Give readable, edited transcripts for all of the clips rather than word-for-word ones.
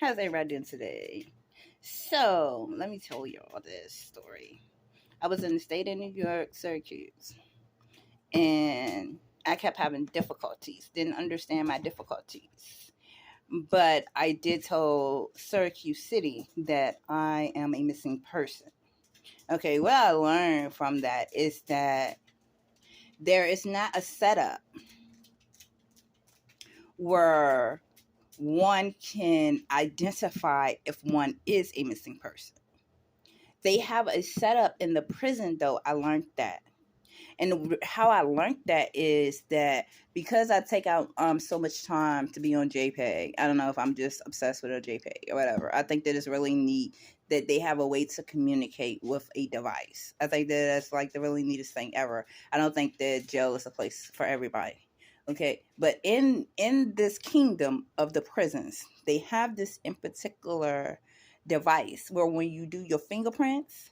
How's everybody doing today? So, let me tell you all this story. I was in the state of New York, Syracuse, and I kept having difficulties. Didn't understand my difficulties. But I did tell Syracuse City that I am a missing person. Okay, what I learned from that is that there is not a setup where one can identify if one is a missing person. They have a setup in the prison, though. I learned that. And how I learned that is that because I take out so much time to be on JPEG, I don't know if I'm just obsessed with a JPEG or whatever. I think that it's really neat that they have a way to communicate with a device. I think that that's like the really neatest thing ever. I don't think that jail is a place for everybody. Okay, but in this kingdom of the prisons, they have this in particular device where when you do your fingerprints,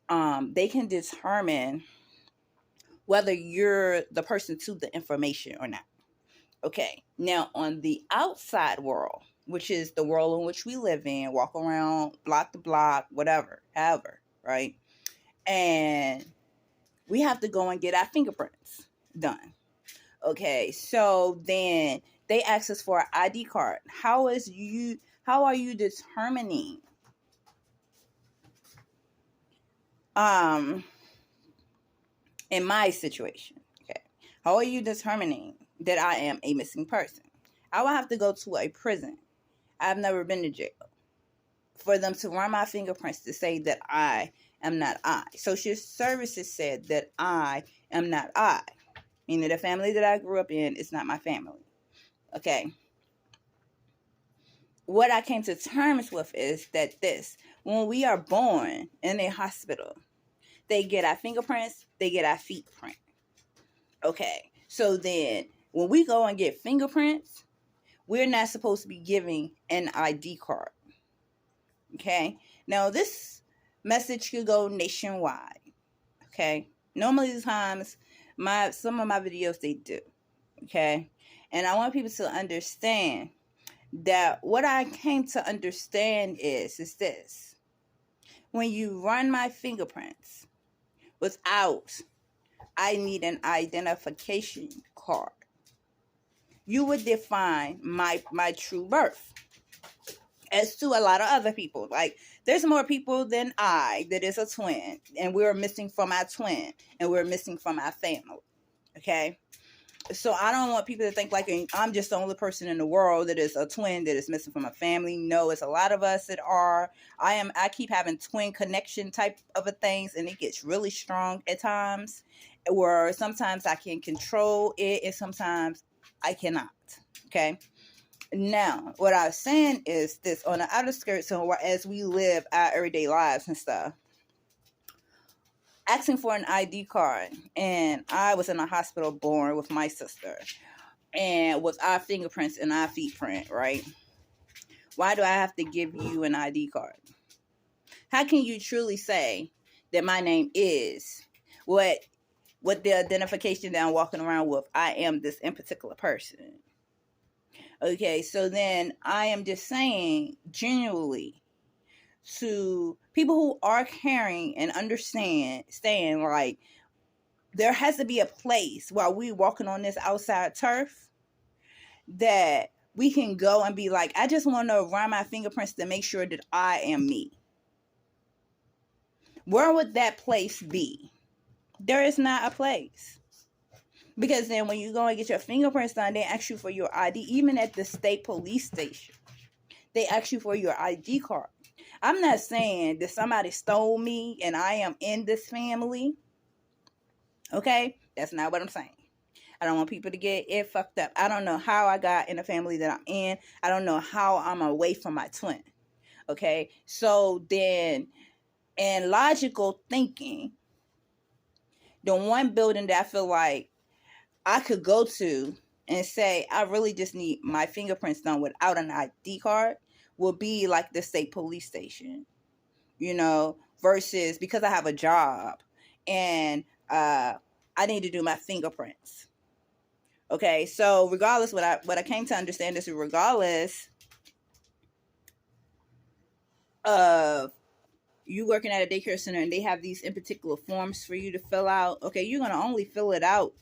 they can determine whether you're the person to the information or not. Okay, now on the outside world, which is the world in which we live in, walk around block to block, whatever, however, right? And we have to go and get our fingerprints done. Okay, so then they ask us for an ID card. How are you determining in my situation, okay, how are you determining that I am a missing person? I will have to go to a prison. I've never been to jail. For them to run my fingerprints to say that I am not I. Social services said that I am not I. Meaning the family that I grew up in is not my family. Okay. What I came to terms with is that when we are born in a hospital, they get our fingerprints, they get our feet print. Okay. So then when we go and get fingerprints, we're not supposed to be giving an ID card. Okay. Now this message could go nationwide. Okay. Normally the times some of my videos they do. Okay. And I want people to understand that what I came to understand is this. When you run my fingerprints without I need an identification card, you would define my true birth. As to a lot of other people. Like, there's more people than I that is a twin. And we're missing from our twin. And we're missing from our family. Okay? So I don't want people to think like I'm just the only person in the world that is a twin that is missing from a family. No, it's a lot of us that are. I keep having twin connection type of things. And it gets really strong at times. Where sometimes I can control it. And sometimes I cannot. Okay? Now, what I was saying is this, on the outer skirts, so as we live our everyday lives and stuff, asking for an ID card, and I was in a hospital born with my sister, and with our fingerprints and our feet print, right? Why do I have to give you an ID card? How can you truly say that my name is what the identification that I'm walking around with, I am this in particular person? Okay, so then I am just saying genuinely to people who are caring and saying like there has to be a place while we walking on this outside turf that we can go and be like, I just want to run my fingerprints to make sure that I am me. Where would that place be? There is not a place. Because then when you go and get your fingerprints done, they ask you for your ID. Even at the state police station, they ask you for your ID card. I'm not saying that somebody stole me and I am in this family. Okay? That's not what I'm saying. I don't want people to get it fucked up. I don't know how I got in the family that I'm in. I don't know how I'm away from my twin. Okay? So then, in logical thinking, the one building that I feel like I could go to and say, I really just need my fingerprints done without an ID card will be like the state police station, versus because I have a job and I need to do my fingerprints. Okay, so regardless, what I came to understand is regardless of you working at a daycare center and they have these in particular forms for you to fill out, okay, you're going to only fill it out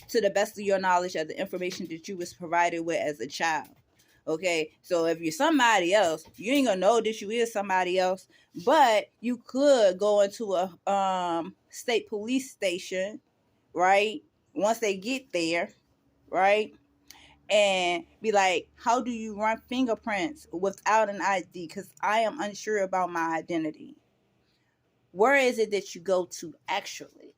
to the best of your knowledge of the information that you was provided with as a child. Okay, so if you're somebody else, you ain't gonna know that you is somebody else, but you could go into a state police station, right? Once they get there, right? And be like, how do you run fingerprints without an ID? Because I am unsure about my identity. Where is it that you go to actually?